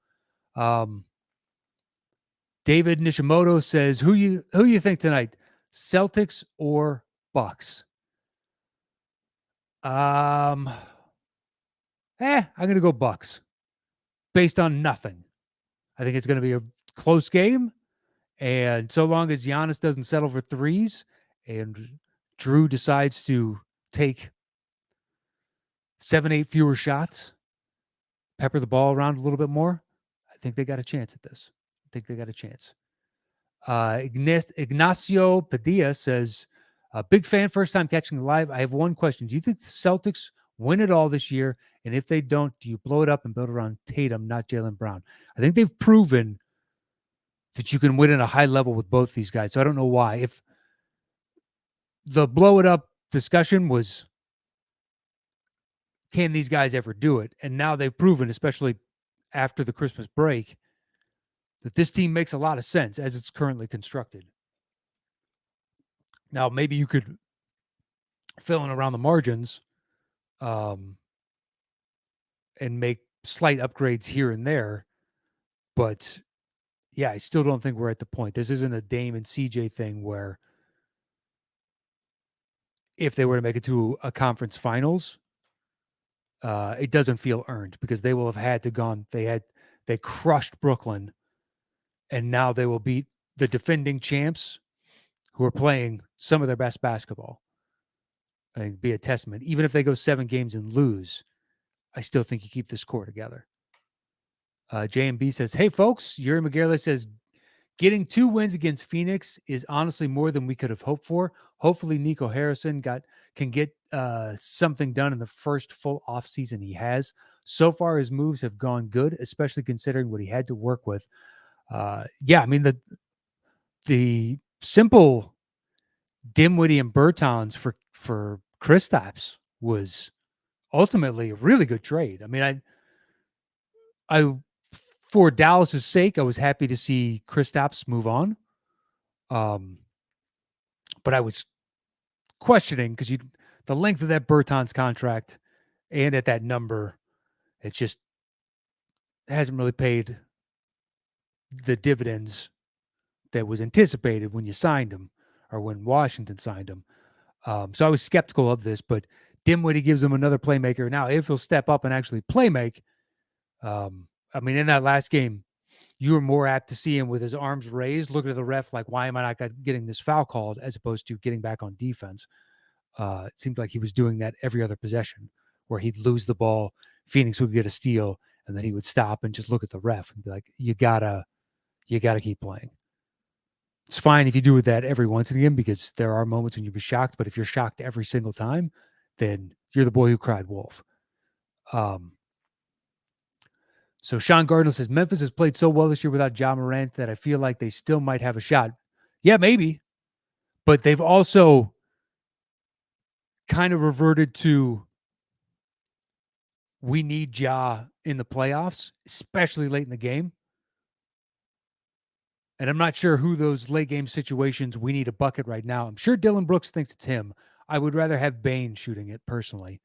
David Nishimoto says, who you think tonight, Celtics or Bucks? I'm going to go Bucks based on nothing. I think it's going to be a close game. And so long as Giannis doesn't settle for threes and Drew decides to take 7-8 fewer shots, pepper the ball around a little bit more, I think they got a chance at this. I think they got a chance. Ignacio Padilla says, big fan, first time catching it live. I have one question. Do you think the Celtics win it all this year? And if they don't, do you blow it up and build around Tatum, not Jaylen Brown? I think they've proven that you can win at a high level with both these guys. So I don't know why. If the blow it up discussion was, can these guys ever do it? And now they've proven, especially after the Christmas break, that this team makes a lot of sense as it's currently constructed. Now, maybe you could fill in around the margins and make slight upgrades here and there. But yeah, I still don't think we're at the point. This isn't a Dame and CJ thing where if they were to make it to a conference finals, it doesn't feel earned because they will have had to gone. They crushed Brooklyn, and now they will beat the defending champs who are playing some of their best basketball. I think be a testament. Even if they go 7 games and lose, I still think you keep this core together. JMB says, hey, folks, Yuri McGarley says, getting 2 wins against Phoenix is honestly more than we could have hoped for. Hopefully, Nico Harrison can get something done in the first full offseason he has. So far, his moves have gone good, especially considering what he had to work with. Yeah, I mean, the simple Dimwitty and Bertans for Kristaps was ultimately a really good trade. I mean, I for Dallas's sake, I was happy to see Kristaps move on. But I was questioning because the length of that Bertans contract and at that number, it just hasn't really paid the dividends that was anticipated when you signed him or when Washington signed him. So I was skeptical of this, but Dimwitty gives him another playmaker. Now, if he'll step up and actually play make, I mean, in that last game, you were more apt to see him with his arms raised, looking at the ref like, why am I not getting this foul called, as opposed to getting back on defense. It seemed like he was doing that every other possession where he'd lose the ball, Phoenix would get a steal, and then he would stop and just look at the ref and be like, you gotta keep playing. It's fine if you do that every once in a game because there are moments when you'll be shocked, but if you're shocked every single time, then you're the boy who cried wolf. So Sean Gardner says, Memphis has played so well this year without Ja Morant that I feel like they still might have a shot. Yeah, maybe. But they've also kind of reverted to we need Ja in the playoffs, especially late in the game. And I'm not sure who those late game situations we need a bucket right now. I'm sure Dylan Brooks thinks it's him. I would rather have Bane shooting it personally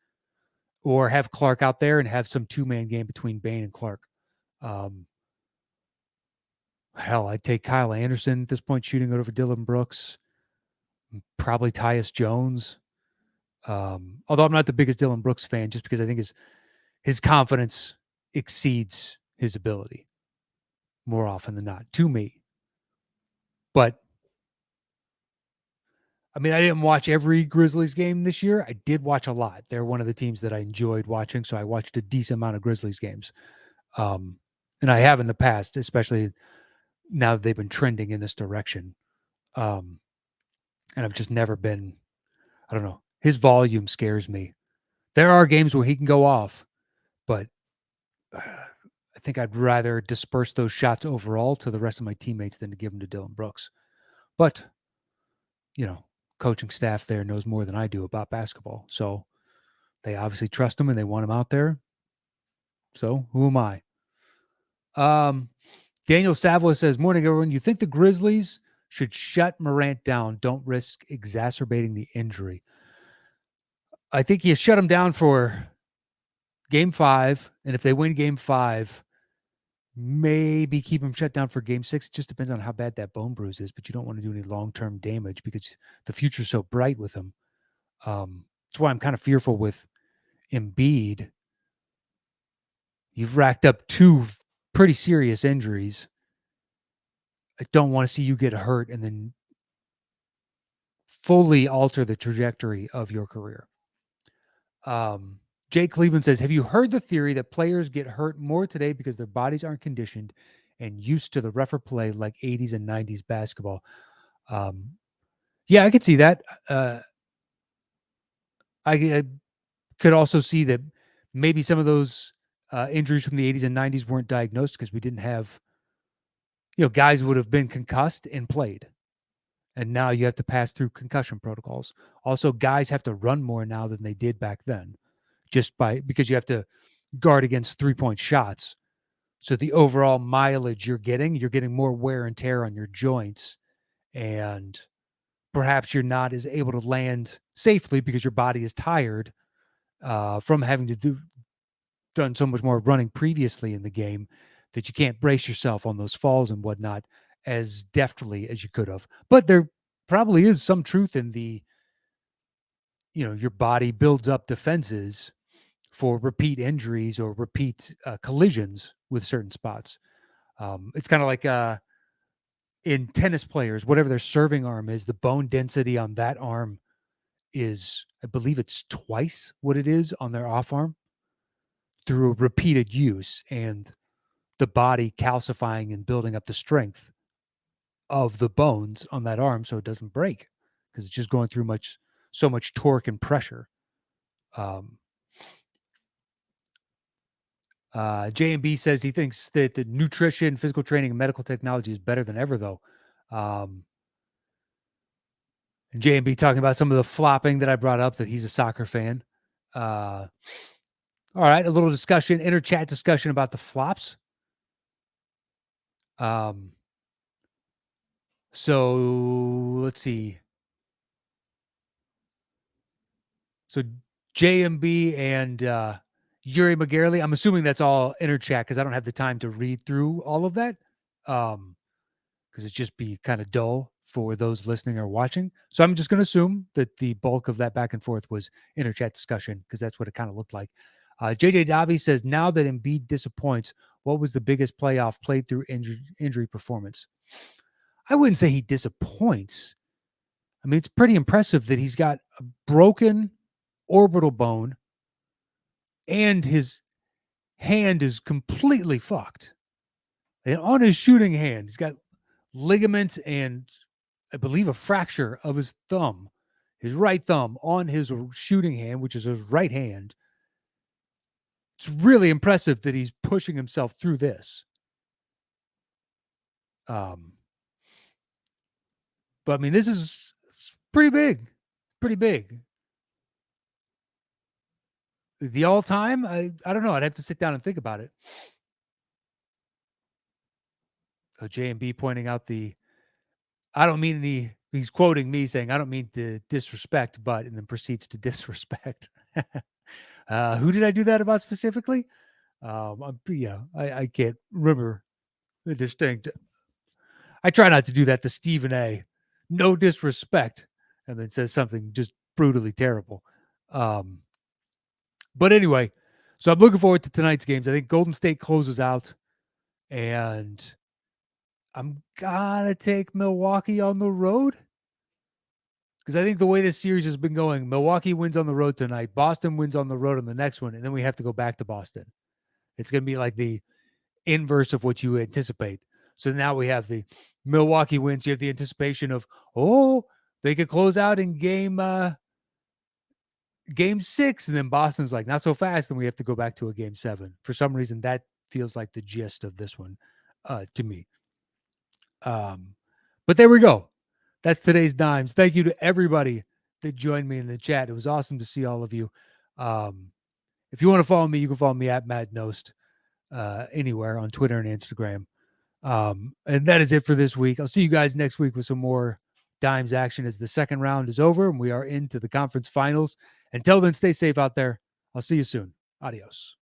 or have Clark out there and have some 2-man game between Bane and Clark. Hell, I'd take Kyle Anderson at this point shooting it over Dylan Brooks. Probably Tyus Jones. Although I'm not the biggest Dylan Brooks fan just because I think his confidence exceeds his ability more often than not, to me. But, I mean, I didn't watch every Grizzlies game this year. I did watch a lot. They're one of the teams that I enjoyed watching, so I watched a decent amount of Grizzlies games. And I have in the past, especially now that they've been trending in this direction. And I've just never been, I don't know, his volume scares me. There are games where he can go off, but I think I'd rather disperse those shots overall to the rest of my teammates than to give them to Dylan Brooks. But, coaching staff there knows more than I do about basketball. So they obviously trust him and they want him out there. So who am I? Daniel Savoy says, morning, everyone. You think the Grizzlies should shut Morant down? Don't risk exacerbating the injury. I think you shut him down for game 5. And if they win game 5, maybe keep him shut down for game 6. It just depends on how bad that bone bruise is, but you don't want to do any long-term damage because the future's so bright with him. That's why I'm kind of fearful with Embiid. You've racked up 2 pretty serious injuries. I don't want to see you get hurt and then fully alter the trajectory of your career. Jay Cleveland says, have you heard the theory that players get hurt more today because their bodies aren't conditioned and used to the rougher play like 80s and 90s basketball? Yeah, I could see that. I could also see that maybe some of those injuries from the 80s and 90s weren't diagnosed because we didn't have, guys would have been concussed and played. And now you have to pass through concussion protocols. Also, guys have to run more now than they did back then, because you have to guard against 3-point shots. So the overall mileage you're getting more wear and tear on your joints, and perhaps you're not as able to land safely because your body is tired from having to done so much more running previously in the game that you can't brace yourself on those falls and whatnot as deftly as you could have. But there probably is some truth in the, your body builds up defenses for repeat injuries or repeat collisions with certain spots. It's kind of like in tennis players, whatever their serving arm is, the bone density on that arm is, I believe it's twice what it is on their off arm through repeated use and the body calcifying and building up the strength of the bones on that arm so it doesn't break because it's just going through so much torque and pressure. J&B says he thinks that the nutrition, physical training, and medical technology is better than ever, though. And J&B talking about some of the flopping that I brought up, that he's a soccer fan. All right, a little discussion, inter-chat discussion about the flops. So let's see. So JMB and Yuri McGarley, I'm assuming that's all inter-chat because I don't have the time to read through all of that. Because it'd just be kind of dull for those listening or watching. So I'm just going to assume that the bulk of that back and forth was inter-chat discussion because that's what it kind of looked like. JJ Davi says, now that Embiid disappoints, what was the biggest playoff played through injury performance? I wouldn't say he disappoints. I mean, it's pretty impressive that he's got a broken orbital bone and his hand is completely fucked. And on his shooting hand, he's got ligaments and I believe a fracture of his thumb, his right thumb on his shooting hand, which is his right hand. It's really impressive that he's pushing himself through this. But I mean, this is pretty big. The all-time, I don't know. I'd have to sit down and think about it. So J&B pointing out I don't mean he's quoting me saying, I don't mean to disrespect, but, and then proceeds to disrespect. Who did I do that about specifically? I can't remember the distinct. I try not to do that to Stephen A. No disrespect. And then says something just brutally terrible. But anyway, so I'm looking forward to tonight's games. I think Golden State closes out and I'm gonna take Milwaukee on the road because I think the way this series has been going, Milwaukee wins on the road tonight, Boston wins on the road on the next one, and then we have to go back to Boston. It's going to be like the inverse of what you anticipate. So now we have the Milwaukee wins. You have the anticipation of, they could close out in game game 6, and then Boston's like, not so fast, and we have to go back to a game 7. For some reason, that feels like the gist of this one to me. But there we go. That's today's Dimes. Thank you to everybody that joined me in the chat. It was awesome to see all of you. If you want to follow me, you can follow me at Matt Knost anywhere on Twitter and Instagram. And that is it for this week. I'll see you guys next week with some more Dimes action as the second round is over and we are into the conference finals. Until then, stay safe out there. I'll see you soon. Adios.